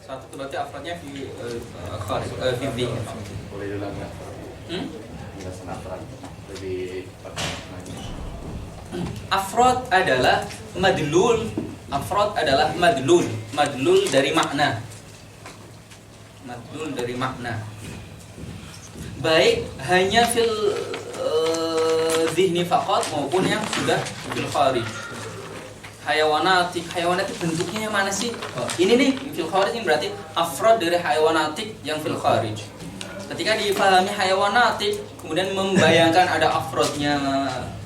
Satu itu berarti afrodnya fi kharij fi dhi. Boleh diulang nggak? Penjelasan afrod lebih maknanya. Afrod adalah madlul. Afrod adalah madlul. Madlul dari makna. Madlul dari makna. Baik hanya fil dhihni faqat maupun yang sudah fil kharij. Hayawanatik bentuknya yang mana sih? Ini nih fil kharij ini berarti afrod dari hayawanatik yang fil kharij. Ketika dipahami hayawanatik, kemudian membayangkan ada afrodnya,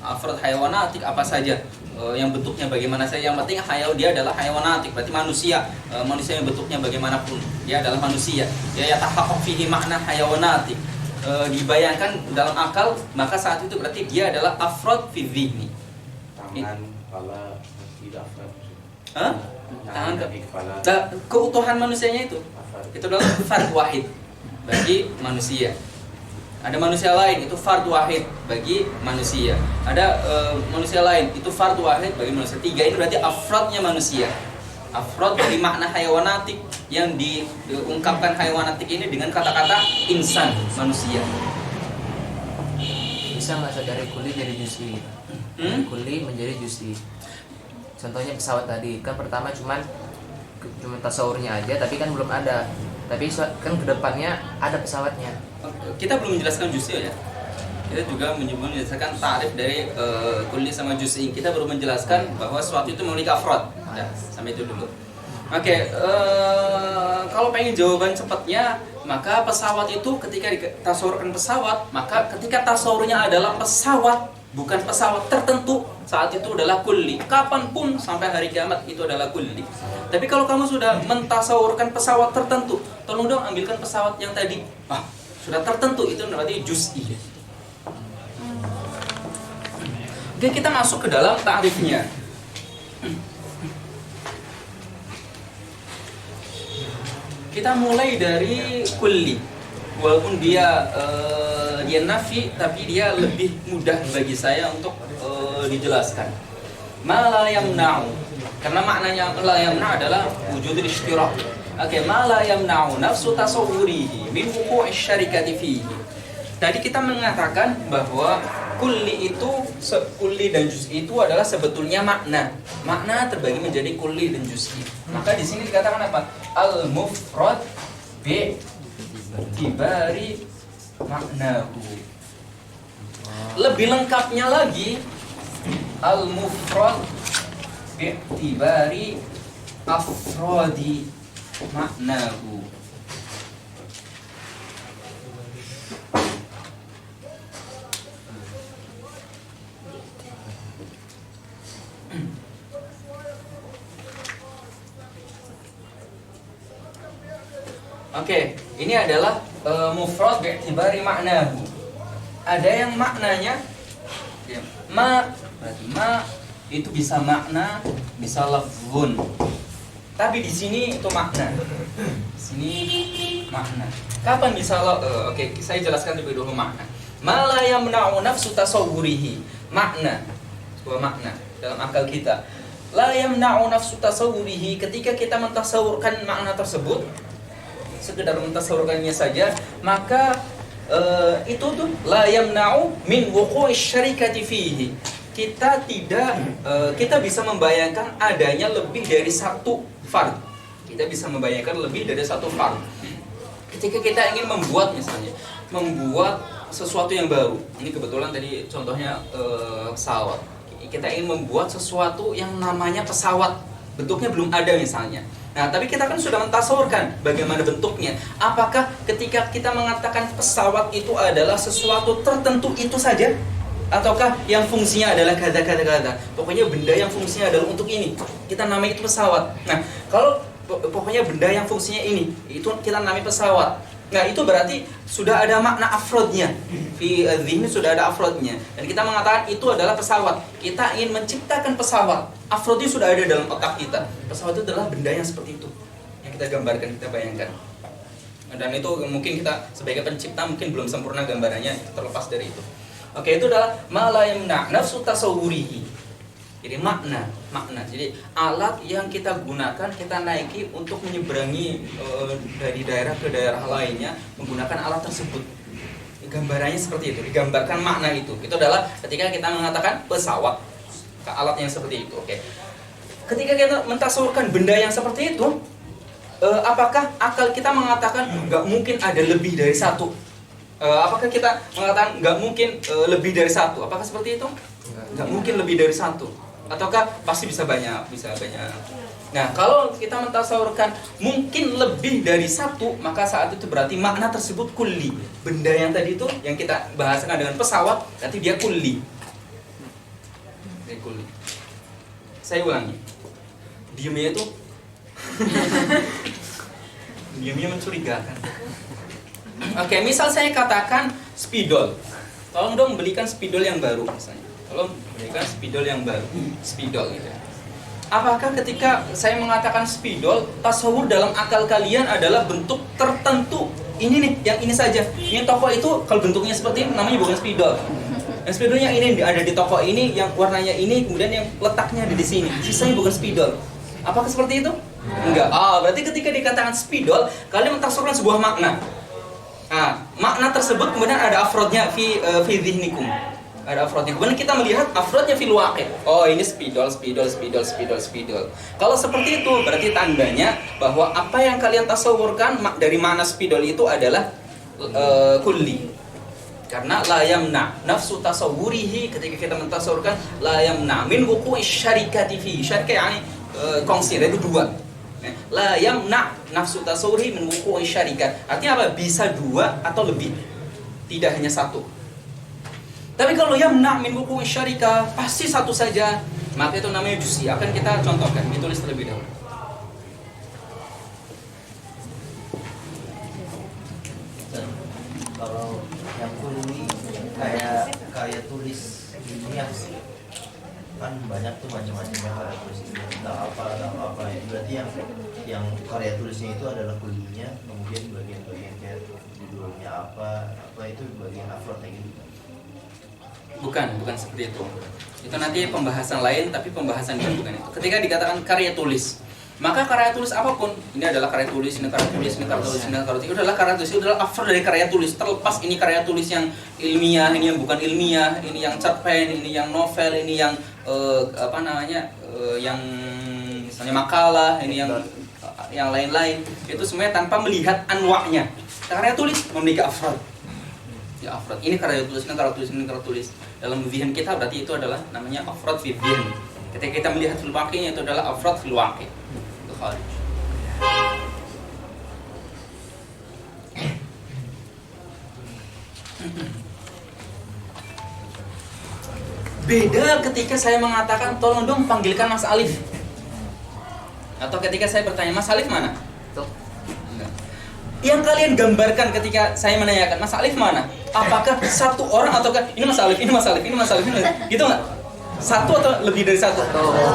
afrod hayawanatik apa saja, yang bentuknya bagaimana saja. Yang penting dia adalah hayawanatik, berarti manusia. Manusia yang bentuknya bagaimanapun, dia adalah manusia. Ya yatahaqqaq fihi makna hayawanatik. Dibayangkan dalam akal, maka saat itu berarti dia adalah afrod fi dhihni. Tangan, kepala, tidak afrod. Tangan, kepala. Keutuhan manusianya itu adalah fard wahid bagi manusia. Ada manusia lain itu fard wahid bagi manusia. Ada manusia lain itu fard wahid bagi manusia. Tiga ini berarti afrodnya manusia. Afrod dari makna hayawanatik yang diungkapkan hayawanatik ini dengan kata-kata insan, manusia. Bisa nggak dari kuli jadi juz'i? Kuli menjadi juz'i. Contohnya pesawat tadi kan pertama cuma tasawurnya aja, tapi kan belum ada. Tapi kan kedepannya ada pesawatnya. Kita belum menjelaskan juz'i ya. Kita juga menjelaskan tarif dari kulli sama juz'i. Kita baru menjelaskan bahwa sesuatu itu memiliki afrod. Ya, sampai itu dulu. Oke, kalau pengen jawaban cepatnya, maka pesawat itu ketika ditasawurkan pesawat, maka ketika tasawurnya adalah pesawat, bukan pesawat tertentu, saat itu adalah kulli. Kapanpun sampai hari kiamat itu adalah kulli. Tapi kalau kamu sudah mentasawurkan pesawat tertentu, tolong dong ambilkan pesawat yang tadi. Sudah tertentu, itu berarti juz'i. Oke, kita masuk ke dalam ta'rifnya. Kita mulai dari kulli. Walaupun dia nafi, tapi dia lebih mudah bagi saya untuk dijelaskan. Ma la yamna'u. Karena maknanya la yamna' adalah wujudul ishtirak. Oke, ma la yamna'u nafsu tasawwurihi min wuqu'i syarikati fihi. Tadi kita mengatakan bahwa kulli dan juz'i itu adalah sebetulnya makna. Makna terbagi menjadi kulli dan juz'i. Maka di sini dikatakan apa? Al-mufrad bi tibari maknahu. Lebih lengkapnya lagi, al-mufrad bi tibari afradi maknahu. Oke, ini adalah mufrad bi'tibari maknahu. Ada yang maknanya berarti ma itu bisa makna, bisa lafzun. Tapi di sini itu makna. Di sini makna. Kapan bisa oke, saya jelaskan lebih dulu makna. Ma la yamna'u nafsu tasawwurihi. Makna. Sebuah makna dalam akal kita. La yamna'u nafsu tasawwurihi, ketika kita mentasawurkan makna tersebut, sekedar mentasawurkannya saja, maka itu tuh la yamna'u min wuqu'i syarikati fihi. Kita bisa membayangkan adanya lebih dari satu fard. Kita bisa membayangkan lebih dari satu fard. Ketika kita ingin membuat sesuatu yang baru. Ini kebetulan tadi contohnya pesawat. Kita ingin membuat sesuatu yang namanya pesawat. Bentuknya belum ada misalnya. Nah, tapi kita kan sudah mentasawurkan bagaimana bentuknya. Apakah ketika kita mengatakan pesawat itu adalah sesuatu tertentu itu saja? Ataukah yang fungsinya adalah kata-kata? Pokoknya benda yang fungsinya adalah untuk ini. Kita namai itu pesawat. Nah, kalau pokoknya benda yang fungsinya ini, itu kita namai pesawat. Nah, itu berarti sudah ada makna afrodnya. Di dhihni sudah ada afrodnya. Dan kita mengatakan itu adalah pesawat. Kita ingin menciptakan pesawat. Afrodnya sudah ada dalam otak kita. Pesawat itu adalah benda yang seperti itu. Yang kita gambarkan, kita bayangkan. Dan itu mungkin kita sebagai pencipta mungkin belum sempurna gambarannya, terlepas dari itu. Oke, itu adalah ma la yamna' nafsu tasawwurihi. Jadi makna. Jadi alat yang kita gunakan, kita naiki untuk menyeberangi dari daerah ke daerah lainnya menggunakan alat tersebut. Gambarannya seperti itu, digambarkan makna itu. Itu adalah ketika kita mengatakan pesawat, alat yang seperti itu. Oke. Ketika kita mentasawurkan benda yang seperti itu, apakah akal kita mengatakan nggak mungkin ada lebih dari satu? Apakah kita mengatakan nggak mungkin lebih dari satu? Apakah seperti itu? Nggak mungkin lebih dari satu. Ataukah pasti bisa banyak? Nah, kalau kita mentasawurkan mungkin lebih dari satu, maka saat itu berarti makna tersebut kulli. Benda yang tadi itu, yang kita bahasakan dengan pesawat, berarti dia kulli. Kulli. Saya ulangi. Diamnya itu diamnya mencurigakan. Oke, misal saya katakan spidol. Tolong dong belikan spidol yang baru misalnya. Tolong belikan spidol yang baru. Spidol gitu. Apakah ketika saya mengatakan spidol, tasawur dalam akal kalian adalah bentuk tertentu? Ini nih, yang ini saja. Yang toko itu kalau bentuknya seperti ini namanya bukan spidol. Yang spidolnya ini ada di toko ini, yang warnanya ini, kemudian yang letaknya ada di sini. Sisanya bukan spidol. Apakah seperti itu? Enggak. Berarti ketika dikatakan spidol, kalian mentasawurkan sebuah makna. Makna tersebut kemudian ada afrodnya fi dhihnikum. Ada afrodnya. Kemudian kita melihat afrodnya fil waqi'. Ini spidol. Kalau seperti itu berarti tandanya bahwa apa yang kalian tasawurkan dari makna spidol itu adalah kulli. Karena la yamna nafsu tasawwurihi, ketika kita mentasawurkan la yamna min wuqu'i syarikati fi. Syarikah yani kongsi, itu dua. La yamna nafsu tasawwurihi min wuqu'i syarikat. Artinya apa? Bisa dua atau lebih. Tidak hanya satu. Tapi kalau yamna min wuqu'i syarikah, pasti satu saja, maka itu namanya juz'i. Akan kita contohkan, ditulis terlebih dahulu. Kalau yang kulli kayak karya tulis ilmiah kan banyak tuh macam-macamnya karya tulis ilmiah, tentang apa ya. Berarti yang karya tulisnya itu adalah kullinya, kemudian bagian-bagian kayak judulnya apa itu bagian afrodnya gitu. Bukan seperti itu. Itu nanti pembahasan lain, tapi pembahasan ini bukan itu. Ketika dikatakan karya tulis, maka karya tulis apapun, ini adalah karya tulis, ini karya tulis, ini karya tulis, ini karya tulis, itu adalah karya tulis, itu adalah after dari karya tulis. Terlepas ini karya tulis yang ilmiah, ini yang bukan ilmiah, ini yang cerpen, ini yang novel, ini yang yang misalnya makalah, ini yang lain-lain. Itu semuanya tanpa melihat anwa'nya. Karya tulis memiliki afrod. Ya afrod. Ini karya tulis, ini karya tulis, ini karya tulis. Dalam zihin kita berarti itu adalah namanya afrod fi dzihn. Ketika kita melihat fil waqi' itu adalah afrod fil waqi'. Itu kharij. Beda ketika saya mengatakan tolong dong panggilkan Mas Alif. Atau ketika saya bertanya Mas Alif mana? Tuh. Yang kalian gambarkan ketika saya menanyakan Mas Alif mana? Apakah satu orang ataukah ini Mas Alif, ini Mas Alif, ini Mas Alif, ini gitu nggak? Satu atau lebih dari satu?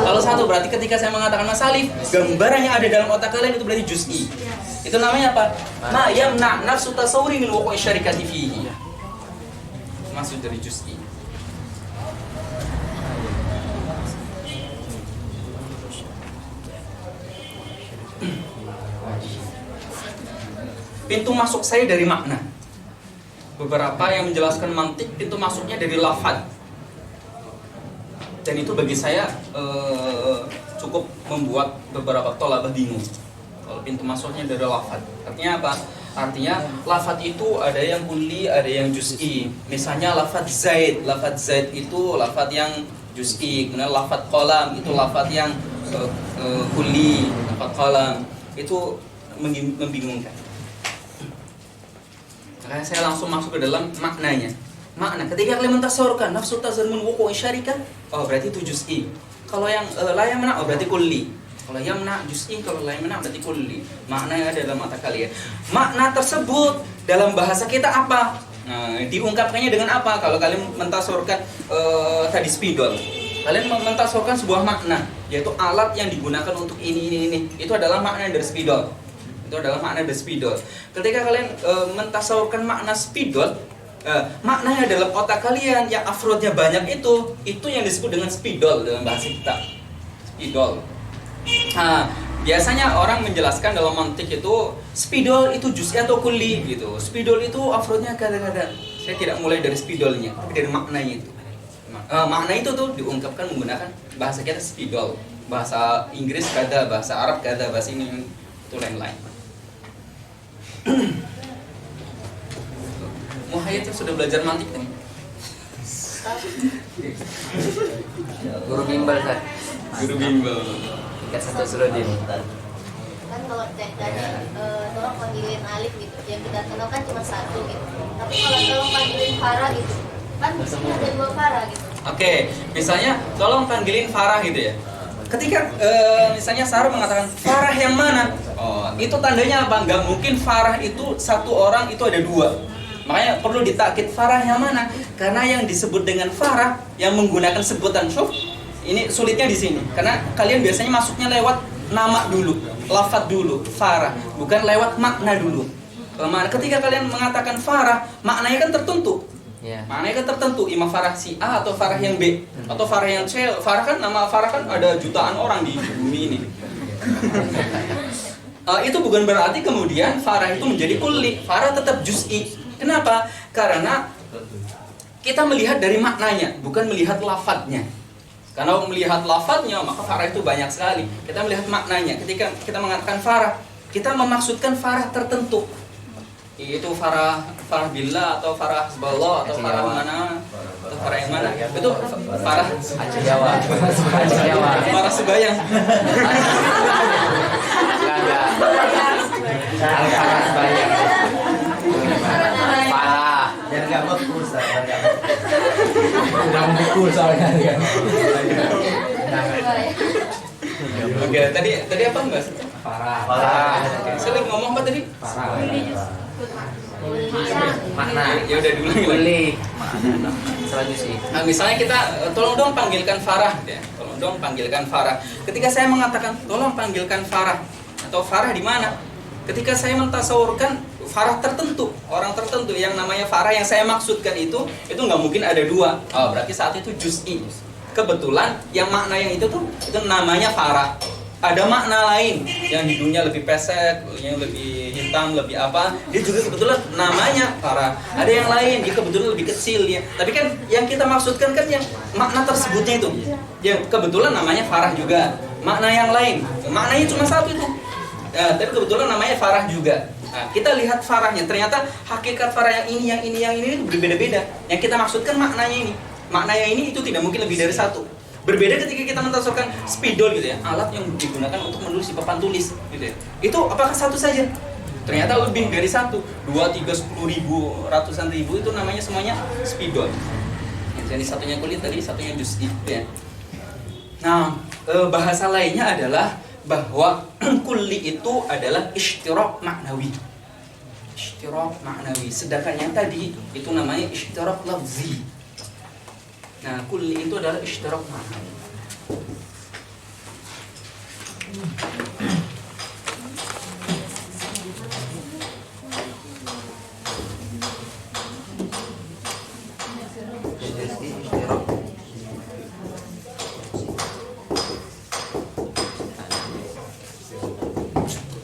Kalau satu berarti ketika saya mengatakan Mas Alif, gambaran yang ada dalam otak kalian itu berarti juz'i. Itu namanya apa? Ma yamna nafsu tasawwuri min wuqu'i syarikati fihi. Maksud dari juz'i. Pintu masuk saya dari makna. Beberapa yang menjelaskan mantik, pintu masuknya dari lafaz. Dan itu bagi saya cukup membuat beberapa tolabah bingung. Kalau pintu masuknya dari lafaz, artinya apa? Artinya lafaz itu ada yang kulli, ada yang juz'i. Misalnya lafaz zaid itu lafaz yang juz'i. Kemudian lafaz qalam itu lafaz yang kulli, lafaz qalam itu membingungkan. Makanya saya langsung masuk ke dalam maknanya. Makna ketika kalian mentasawurkan nafsu tazarmun wuqu'i syarikah, berarti itu juz'i. Kalau yang la yamna berarti kulli. Kalau yamna juz'i, kalau la yamna berarti kulli. Makna yang ada dalam mata kalian. Makna tersebut dalam bahasa kita apa? Diungkapkannya dengan apa? Kalau kalian mentasawurkan tadi spidol, kalian mentasawurkan sebuah makna, yaitu alat yang digunakan untuk ini. Itu adalah makna dari spidol. Itu adalah makna dari spidol. Ketika kalian mentasawurkan makna spidol, maknanya dalam otak kalian yang afrodnya banyak itu yang disebut dengan spidol dalam bahasa kita. Spidol. Nah, biasanya orang menjelaskan dalam mantik itu spidol itu juz'i atau kulli gitu. Spidol itu afrodnya kadang-kadang. Saya tidak mulai dari spidolnya, tapi dari maknanya itu. Makna itu tuh diungkapkan menggunakan bahasa kita spidol, bahasa Inggris kada, bahasa Arab kada, bahasa ini itu lain-lain. Muhayyid sudah belajar mantik kan? Guru bimbel kan. Guru bimbel. Tingkat 1 Surodin. Kan kalau tadi tolong panggilin alif gitu, yang kita kenal kan cuma satu gitu. Tapi kalau tolong panggilin Farah gitu, kan di sini ada 2 Farah gitu. Oke, misalnya tolong panggilin Farah gitu ya. Ketika misalnya Sarah mengatakan Farah yang mana? Oh, itu tandanya apa? Nggak mungkin Farah itu satu orang itu ada 2. Makanya perlu ditakkid Farah yang mana? Karena yang disebut dengan Farah yang menggunakan sebutan syuf ini sulitnya di sini. Karena kalian biasanya masuknya lewat nama dulu, lafadz dulu, Farah, bukan lewat makna dulu. Ketika kalian mengatakan Farah, maknanya kan tertentu. Ya. Maknanya kan tertentu, imam Farah si A atau Farah yang B atau Farah yang C. Farah kan nama Farah kan ada jutaan orang di bumi ini. Itu bukan berarti kemudian Farah itu menjadi kulli. Farah tetap juz'i. Kenapa? Karena kita melihat dari maknanya, bukan melihat lafadznya. Karena melihat lafadznya, maka Farah itu banyak sekali. Kita melihat maknanya. Ketika kita mengatakan Farah, kita memaksudkan Farah tertentu. Itu Farah Billah atau Farah Hizballah atau Farah mana? Atau Farah yang mana? Itu Farah Aceh Jawa. Aceh Jawa. Farah Sebayang. Enggak. Farah Sebayang. Farah. Biar nggak beku, Ustaz. Biar nggak beku. Udah beku soalnya kan. Oke, tadi apa Mbak? Farah. Oke, saya lagi ngomong apa tadi? Farah. Makna. Ya udah dulu lagi. Kulli. Selanjutnya. Nah, misalnya kita tolong dong panggilkan Farah ya. Tolong dong panggilkan Farah. Ketika saya mengatakan tolong panggilkan Farah atau Farah di mana? Ketika saya mentasawurkan Farah tertentu, orang tertentu yang namanya Farah yang saya maksudkan itu nggak mungkin ada 2. Oh, berarti saat itu juz'i. Kebetulan yang makna yang itu namanya Farah. Ada makna lain yang hidungnya lebih pesek, yang lebih hitam, lebih apa? Dia juga kebetulan namanya Farah. Ada yang lain, dia kebetulan lebih kecil ya. Tapi kan yang kita maksudkan kan yang makna tersebutnya itu. Yang kebetulan namanya Farah juga. Makna yang lain, maknanya cuma satu itu. Tapi kebetulan namanya Farah juga. Nah, kita lihat Farahnya. Ternyata hakikat Farah yang ini berbeda-beda. Yang kita maksudkan maknanya ini. Maknanya ini itu tidak mungkin lebih dari 1. Berbeda ketika kita mentasawurkan spidol gitu ya, alat yang digunakan untuk menulis di papan tulis gitu ya. Itu apakah satu saja? Ternyata lebih dari 1, 2, 3, 10 ribu, ratusan ribu itu namanya semuanya spidol. Jadi satunya kulit tadi, satunya juz'i ya. Nah, bahasa lainnya adalah bahwa kulli itu adalah ishtirak maknawi. Ishtirak maknawi. Sedangkan yang tadi itu namanya ishtirak lafzi. Nah, kulli itu adalah ishtirak maknawi.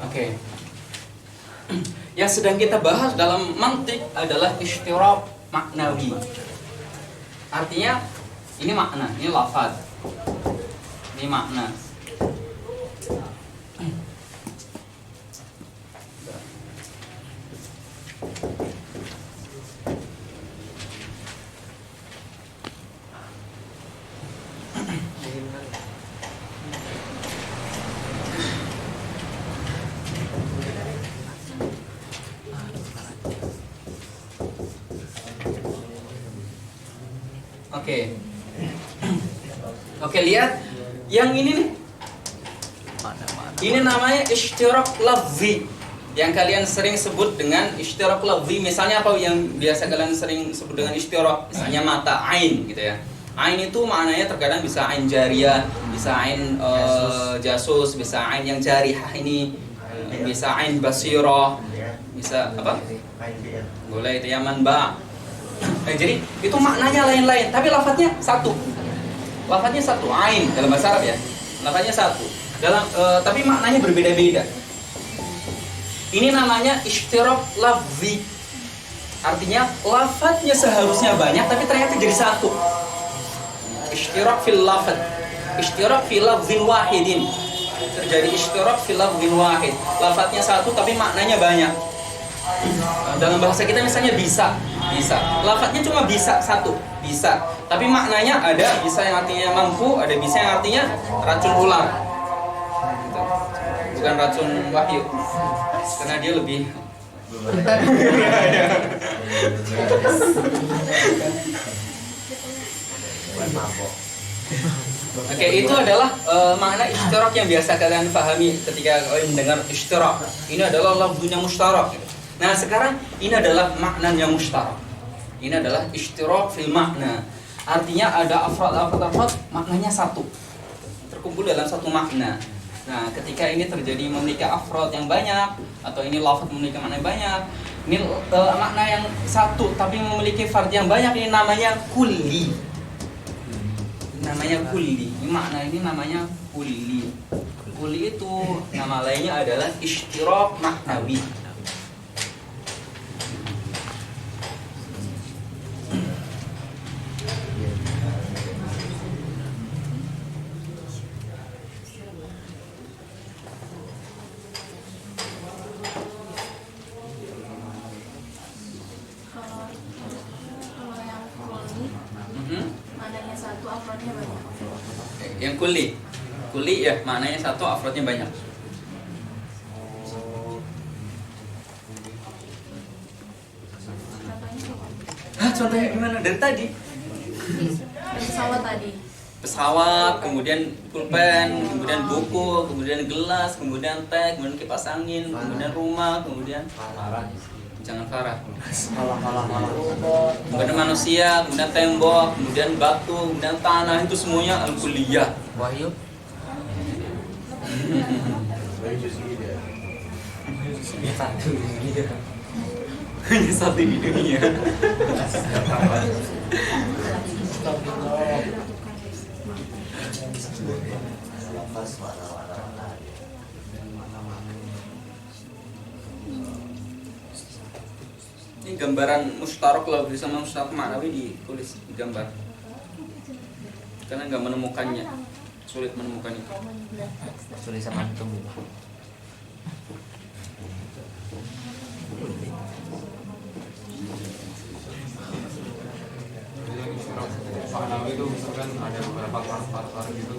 Oke. Yang sedang kita bahas dalam mantik adalah ishtirak maknawi. Artinya ini makna, ini lafaz. Ini makna. Oke. Oke, lihat yang ini nih. Ini namanya ishtirak lafzi. Yang kalian sering sebut dengan ishtirak lafzi. Misalnya apa yang biasa kalian sering sebut dengan ishtirak? Misalnya mata, ain gitu ya. Ain itu maknanya terkadang bisa ain jariyah, bisa ain jasus, bisa ain yang jarihah ini, bisa ain basirah, bisa apa? Boleh itu ya manba. Jadi itu maknanya lain-lain, tapi lafadznya satu. Lafadznya satu, ain dalam bahasa Arab ya. Lafadznya satu. Tapi maknanya berbeda-beda. Ini namanya ishtirak lafzi. Artinya lafadznya seharusnya banyak tapi ternyata jadi satu. Ishtirak fil lafadz. Ishtirak fil lafzin wahidin. Terjadi ishtirak fil lafzin wahid. Lafadznya satu tapi maknanya banyak. Dalam bahasa kita misalnya bisa. Lafadznya cuma bisa satu, bisa. Tapi maknanya ada bisa yang artinya mampu, ada bisa yang artinya racun ular. Bukan racun wahyu. Karena dia lebih Oke, itu adalah makna ishtirak yang biasa kalian pahami ketika kalian mendengar ishtirak. Ini adalah lafzunya mushtarak. Nah, sekarang ini adalah maknanya mushtarak. Ini adalah ishtirak fil makna. Artinya ada afrad maknanya satu. Terkumpul dalam satu makna. Nah, ketika ini terjadi memiliki afrad yang banyak atau ini lafaz memiliki makna yang banyak, ini makna yang satu tapi memiliki fard yang banyak, ini namanya kulli. Namanya kulli. Ini makna ini namanya kulli. Kulli itu nama lainnya adalah ishtirak maknawi. Yang kulli ya maknanya satu, afrodnya banyak. Contohnya gimana dari tadi? Pesawat tadi. Pesawat, kemudian pulpen, kemudian buku, kemudian gelas, kemudian teh, kemudian kipas angin, kemudian rumah, kemudian jangan farah. Kemudian manusia, kemudian tembok, kemudian batu, kemudian tanah, itu semuanya al-kulliyah. Wahyu. Hanya satu di dunia. Ini gambaran mustarak lah, sama mustarak maknawi ditulis di gambar. Karena nggak menemukannya, sulit menemukan itu. Tulisan antum. Maknawi itu misalkan ada beberapa part-part gitu,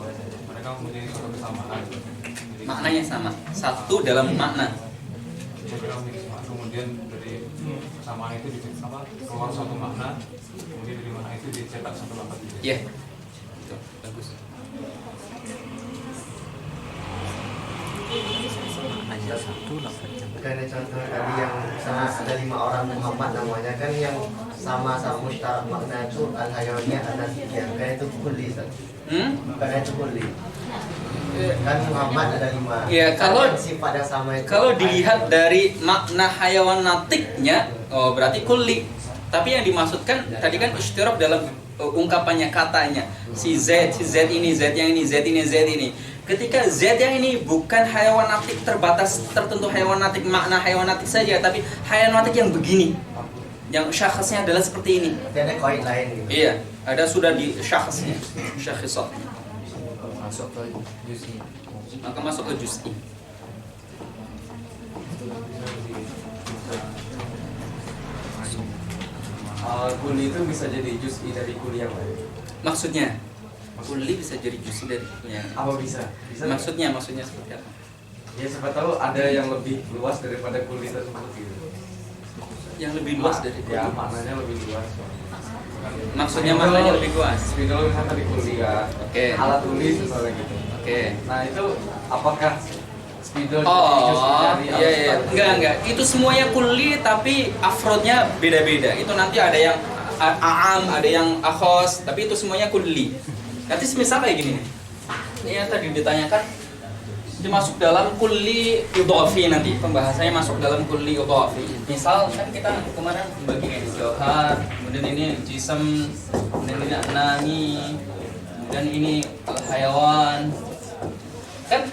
mereka mempunyai suatu kesamaan. Maknanya sama, satu dalam makna. Kemudian dari kesamaan itu keluar suatu makna, kemudian dari makna itu dicetak satu lafaz. Iya, itu bagus. Hanya satu lafaznya. Kayak contoh tadi yang sama ada 5 orang Muhammad namanya kan, yang sama-sama mustarak makna itu al-hayawaniyah an-nasiyah, kayak itu kulli. Kayak itu kulli. Kan Muhammad ada 5. Iya, kalau sifatnya sama itu. Kalau dilihat dari makna hayawan natiknya, oh berarti kulli. Tapi yang dimaksudkan tadi kan ishtirak dalam ungkapannya, katanya. Si Z ini, Z yang ini, Z ini, Z ini. Ketika Z yang ini bukan hayawan natik terbatas tertentu hayawan natik, makna hayawan natik saja, tapi hayawan natik yang begini. Yang syakhsnya adalah seperti ini. Ada koin lain gitu. Iya, ada sudah di syakhsnya, syakhisat. Masuk ke juz'i. Maka masuk ke juz'i. Kulli itu bisa jadi juz'i dari kulli yang lain. Maksudnya, kulli bisa jadi juz'i dari kulli. Apa bisa? Bisa. Maksudnya seperti apa? Ya siapa tahu ada yang lebih luas daripada kulli tersebut gitu. Yang lebih luas dari kulli. Ya maknanya lebih luas. Maksudnya maknanya lebih luas. Spidol misalnya tadi kulli ya. Oke. Alat tulis misalnya gitu. Oke. Nah itu apakah spidol Oh, iya. Enggak. Itu semuanya kulli tapi afrodnya beda-beda. Itu nanti ada yang a'am, ada yang akhos, tapi itu semuanya kulli. Nanti semisal kayak gini nih. Ini yang tadi ditanyakan, Itu masuk dalam kulli idhafi nanti. Pembahasannya masuk dalam kulli idhafi. Misal kan kita kemarin bagi ini jauhar, kemudian ini jism, kemudian ini nami, kemudian ini al-hayawan. Kan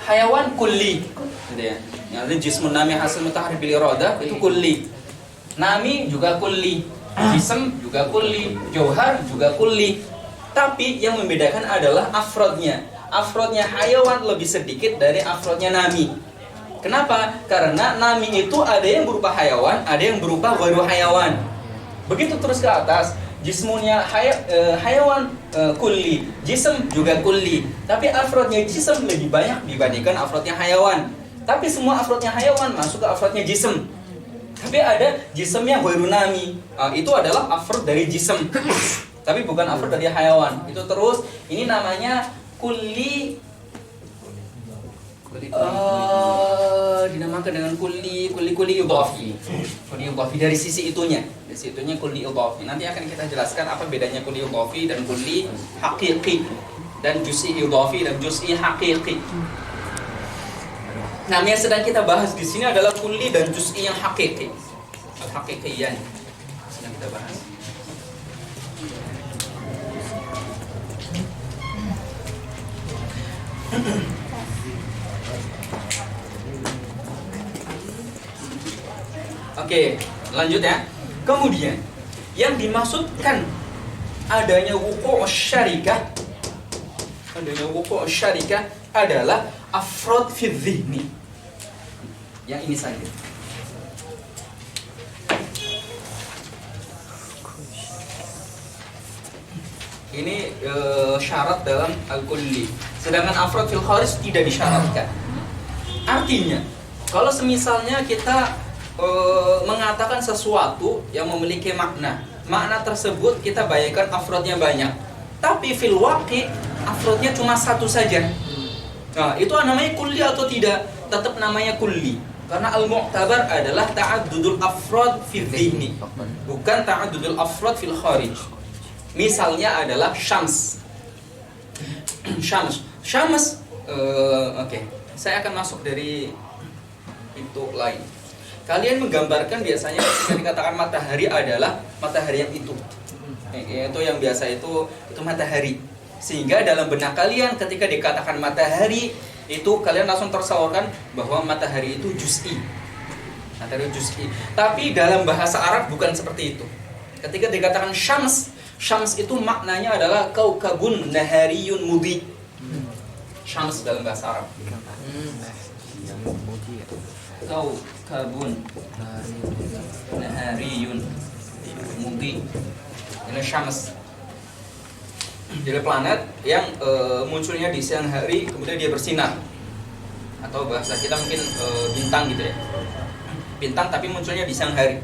hayawan kulli gitu ya. Yang jismun nami hasil mutaharrik bil iradah itu kulli. Nami juga kulli. Jism juga kulli, jauhar juga kulli. Tapi yang membedakan adalah afrodnya. Afrodnya hayawan lebih sedikit dari afrodnya nami. Kenapa? Karena nami itu ada yang berupa hayawan, ada yang berupa ghairu hayawan. Begitu terus ke atas, jismunya hayawan kulli, jism juga kulli. Tapi afrodnya jism lebih banyak dibandingkan afrodnya hayawan. Tapi semua afrodnya hayawan masuk ke afrodnya jism. Tapi ada jism yang ghairu nami. Itu adalah afrod dari jism. Tapi bukan afrod dari hayawan. Itu terus ini namanya kulli dinamakan dengan kulli idhafi. Kulli idhafi dari sisi itunya. Dari sisi itunya kulli idhafi. Nanti akan kita jelaskan apa bedanya kulli idhafi dan kulli haqiqi dan juz'i idhafi dan juz'i haqiqi. Nah, yang sedang kita bahas di sini adalah kulli dan juz'i yang haqiqi. Al-haqiqiyan sedang kita bahas. Oke, lanjut ya. Kemudian yang dimaksudkan adanya wuqu' syarikah, adalah afrod fi dhihni. Yang ini saja. Ini syarat dalam al-kulli. Sedangkan afrod fil kharij tidak disyaratkan. Artinya, kalau semisalnya kita mengatakan sesuatu yang memiliki makna tersebut kita bayangkan afrodnya banyak. Tapi fil waqi afrodnya cuma satu saja. Nah, itu namanya kulli atau tidak? Tetap namanya kulli. Karena al-mu'tabar adalah ta'addudul afrod fil dhihni, bukan ta'addudul afrod fil kharij. Misalnya adalah syams. Oke. Saya akan masuk dari pintu lain. Kalian menggambarkan biasanya ketika dikatakan matahari adalah matahari yang itu. Itu yang biasa itu matahari. Sehingga dalam benak kalian ketika dikatakan matahari itu kalian langsung tersalurkan bahwa matahari itu juz'i. Matahari juz'i. Tapi dalam bahasa Arab bukan seperti itu. Ketika dikatakan syams itu maknanya adalah kaukabun nahariyun mudhi. Syams dalam bahasa Arab. Kaukabun nahariyun mudhi. Ini syams. Jadi planet yang munculnya di siang hari kemudian dia bersinar. Atau bahasa kita mungkin bintang gitu ya. Bintang tapi munculnya di siang hari.